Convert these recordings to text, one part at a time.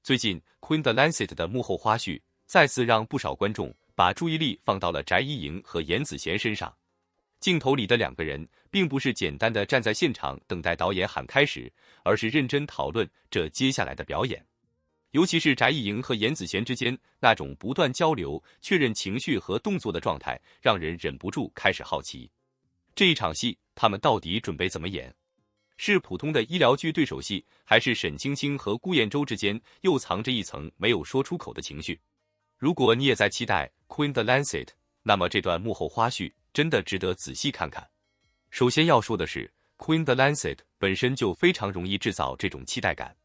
最近 Queen the Lancet 的幕后花絮再次让不少观众把注意力放到了翟依莹和严子贤身上。镜头里的两个人并不是简单的站在现场等待导演喊开始，而是认真讨论这接下来的表演。尤其是翟依莹和严子贤之间那种不断交流、确认情绪和动作的状态，让人忍不住开始好奇，这一场戏他们到底准备怎么演？是普通的医疗剧对手戏，还是沈清清和顾彦洲之间又藏着一层没有说出口的情绪？如果你也在期待 Queen the Lancet， 那么这段幕后花絮真的值得仔细看看。首先要说的是 Queen the Lancet 本身就非常容易制造这种期待感。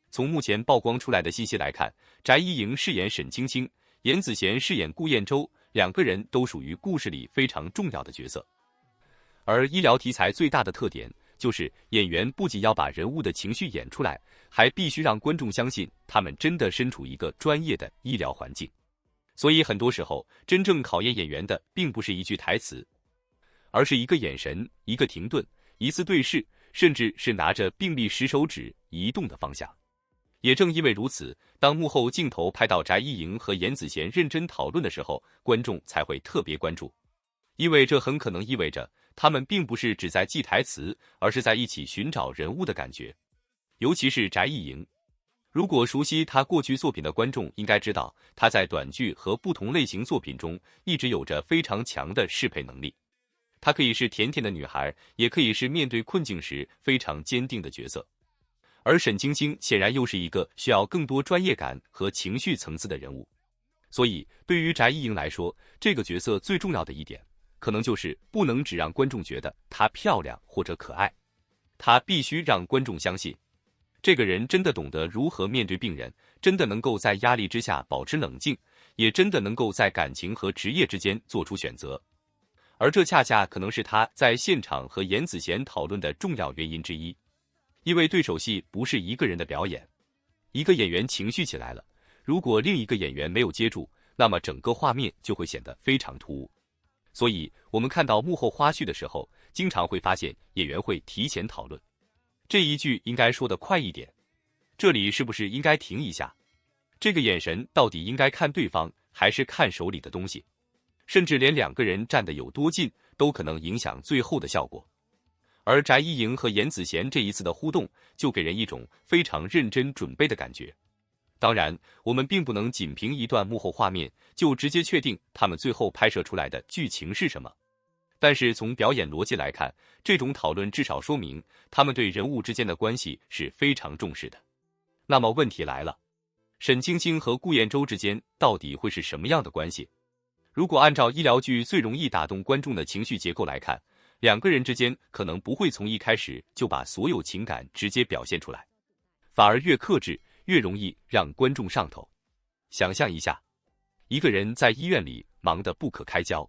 从目前曝光出来的信息来看，翟依莹饰演沈清清，严子贤饰演顾彦洲，两个人都属于故事里非常重要的角色。而医疗题材最大的特点就是演员不仅要把人物的情绪演出来，还必须让观众相信他们真的身处一个专业的医疗环境。所以很多时候，真正考验演员的并不是一句台词，而是一个眼神、一个停顿、一次对视，甚至是拿着病历10手指移动的方向。也正因为如此，当幕后镜头拍到翟依莹和严子贤认真讨论的时候，观众才会特别关注，因为这很可能意味着他们并不是只在记台词，而是在一起寻找人物的感觉。尤其是翟依莹，如果熟悉她过去作品的观众应该知道，她在短剧和不同类型作品中一直有着非常强的适配能力。她可以是甜甜的女孩，也可以是面对困境时非常坚定的角色。而沈清清显然又是一个需要更多专业感和情绪层次的人物，所以对于翟依莹来说，这个角色最重要的一点，可能就是不能只让观众觉得她漂亮或者可爱，她必须让观众相信，这个人真的懂得如何面对病人，真的能够在压力之下保持冷静，也真的能够在感情和职业之间做出选择。而这恰恰可能是她在现场和严子贤讨论的重要原因之一。因为对手戏不是一个人的表演，一个演员情绪起来了，如果另一个演员没有接住，那么整个画面就会显得非常突兀。所以我们看到幕后花絮的时候，经常会发现演员会提前讨论，这一句应该说得快一点，这里是不是应该停一下，这个眼神到底应该看对方还是看手里的东西，甚至连两个人站得有多近都可能影响最后的效果。而翟依莹和严子贤这一次的互动，就给人一种非常认真准备的感觉。当然，我们并不能仅凭一段幕后画面就直接确定他们最后拍摄出来的剧情是什么。但是从表演逻辑来看，这种讨论至少说明他们对人物之间的关系是非常重视的。那么问题来了，沈清清和顾彦洲之间到底会是什么样的关系？如果按照医疗剧最容易打动观众的情绪结构来看，两个人之间可能不会从一开始就把所有情感直接表现出来，反而越克制越容易让观众上头。想象一下，一个人在医院里忙得不可开交，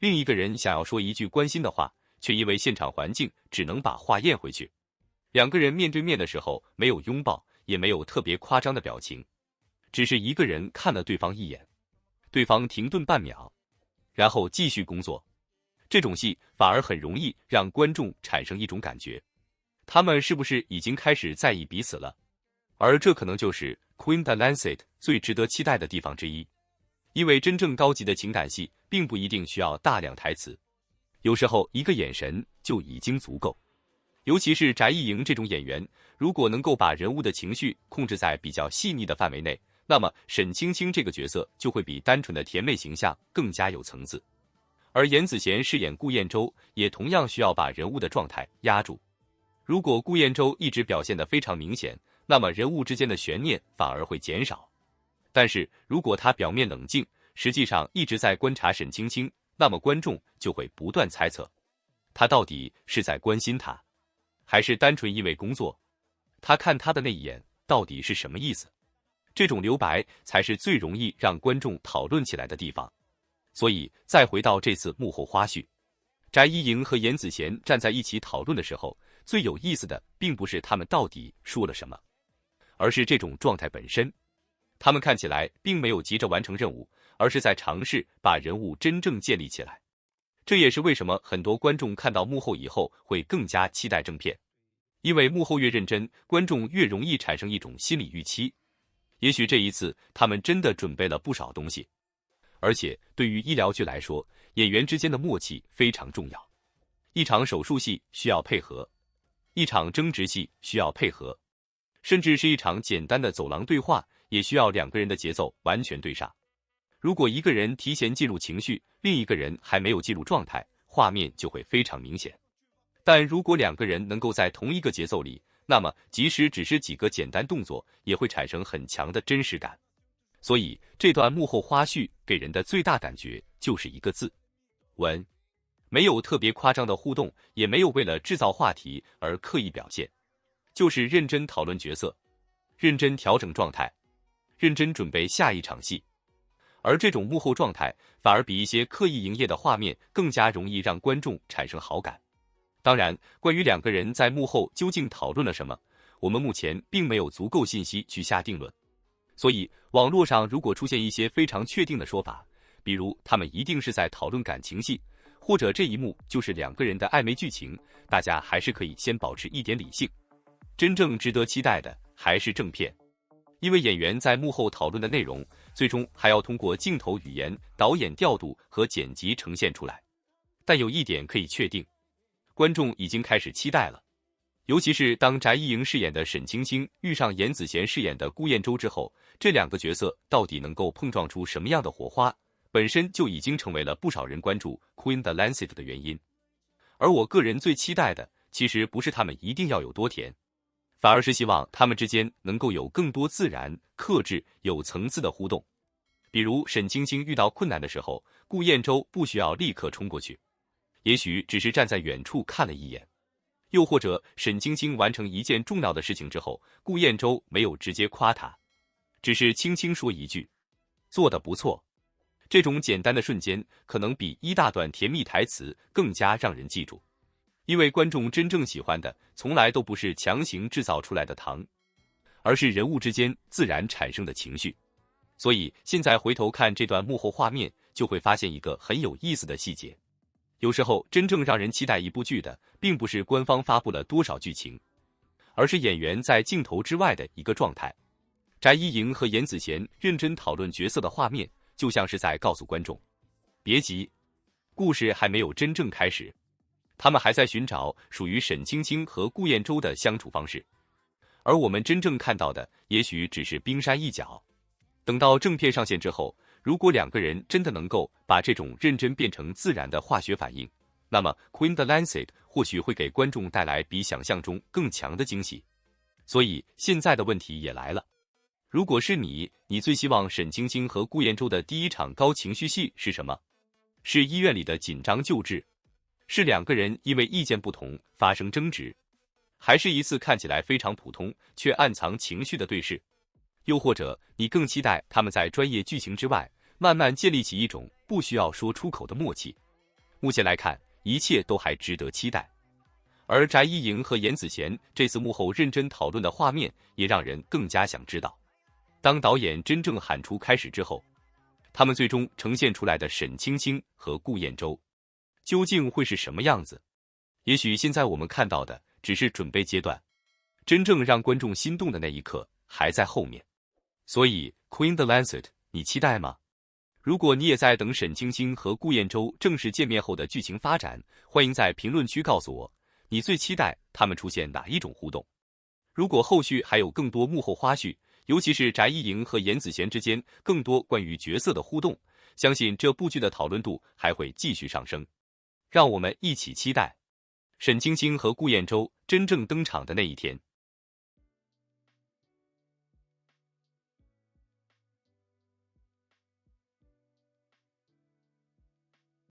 另一个人想要说一句关心的话，却因为现场环境只能把话咽回去。两个人面对面的时候没有拥抱，也没有特别夸张的表情，只是一个人看了对方一眼，对方停顿半秒，然后继续工作。这种戏反而很容易让观众产生一种感觉，他们是不是已经开始在意彼此了？而这可能就是 Queen the Lancet 最值得期待的地方之一。因为真正高级的情感戏并不一定需要大量台词，有时候一个眼神就已经足够。尤其是翟依莹这种演员，如果能够把人物的情绪控制在比较细腻的范围内，那么沈清清这个角色就会比单纯的甜妹形象更加有层次。而严子贤饰演顾彦洲，也同样需要把人物的状态压住。如果顾彦洲一直表现得非常明显，那么人物之间的悬念反而会减少。但是如果他表面冷静，实际上一直在观察沈清清，那么观众就会不断猜测，他到底是在关心他，还是单纯因为工作？他看他的那一眼到底是什么意思？这种留白才是最容易让观众讨论起来的地方。所以再回到这次幕后花絮，翟依莹和严子贤站在一起讨论的时候，最有意思的并不是他们到底说了什么，而是这种状态本身。他们看起来并没有急着完成任务，而是在尝试把人物真正建立起来。这也是为什么很多观众看到幕后以后会更加期待正片，因为幕后越认真，观众越容易产生一种心理预期，也许这一次他们真的准备了不少东西。而且对于医疗剧来说，演员之间的默契非常重要。一场手术戏需要配合，一场争执戏需要配合，甚至是一场简单的走廊对话，也需要两个人的节奏完全对上。如果一个人提前进入情绪，另一个人还没有进入状态，画面就会非常明显。但如果两个人能够在同一个节奏里，那么即使只是几个简单动作，也会产生很强的真实感。所以这段幕后花絮给人的最大感觉就是一个字：稳。没有特别夸张的互动，也没有为了制造话题而刻意表现，就是认真讨论角色，认真调整状态，认真准备下一场戏。而这种幕后状态反而比一些刻意营业的画面更加容易让观众产生好感。当然，关于两个人在幕后究竟讨论了什么，我们目前并没有足够信息去下定论。所以网络上如果出现一些非常确定的说法，比如他们一定是在讨论感情戏，或者这一幕就是两个人的暧昧剧情，大家还是可以先保持一点理性。真正值得期待的还是正片，因为演员在幕后讨论的内容，最终还要通过镜头语言、导演调度和剪辑呈现出来。但有一点可以确定，观众已经开始期待了。尤其是当翟一莹饰演的沈清清遇上严子贤饰演的顾燕洲之后，这两个角色到底能够碰撞出什么样的火花，本身就已经成为了不少人关注 Queen the Lancet 的原因。而我个人最期待的，其实不是他们一定要有多甜，反而是希望他们之间能够有更多自然、克制、有层次的互动。比如沈清清遇到困难的时候，顾燕洲不需要立刻冲过去，也许只是站在远处看了一眼。又或者沈清清完成一件重要的事情之后，顾燕洲没有直接夸她，只是轻轻说一句做得不错。这种简单的瞬间可能比一大段甜蜜台词更加让人记住，因为观众真正喜欢的从来都不是强行制造出来的糖，而是人物之间自然产生的情绪。所以现在回头看这段幕后画面，就会发现一个很有意思的细节。有时候真正让人期待一部剧的，并不是官方发布了多少剧情，而是演员在镜头之外的一个状态。翟一莹和严子贤认真讨论角色的画面，就像是在告诉观众，别急，故事还没有真正开始，他们还在寻找属于沈清清和顾燕洲的相处方式，而我们真正看到的也许只是冰山一角。等到正片上线之后，如果两个人真的能够把这种认真变成自然的化学反应，那么 Queen the Lancet 或许会给观众带来比想象中更强的惊喜。所以现在的问题也来了，如果是你最希望沈清清和顾燕洲的第一场高情绪戏是什么？是医院里的紧张救治？是两个人因为意见不同发生争执？还是一次看起来非常普通却暗藏情绪的对视？又或者你更期待他们在专业剧情之外，慢慢建立起一种不需要说出口的默契？目前来看，一切都还值得期待。而翟一莹和严子贤这次幕后认真讨论的画面，也让人更加想知道，当导演真正喊出开始之后，他们最终呈现出来的沈清清和顾燕洲究竟会是什么样子？也许现在我们看到的只是准备阶段，真正让观众心动的那一刻还在后面。所以 Queen the Lancet 你期待吗？如果你也在等沈清清和顾燕洲正式见面后的剧情发展，欢迎在评论区告诉我，你最期待他们出现哪一种互动？如果后续还有更多幕后花絮，尤其是翟一莹和严子贤之间更多关于角色的互动，相信这部剧的讨论度还会继续上升。让我们一起期待沈清清和顾燕洲真正登场的那一天。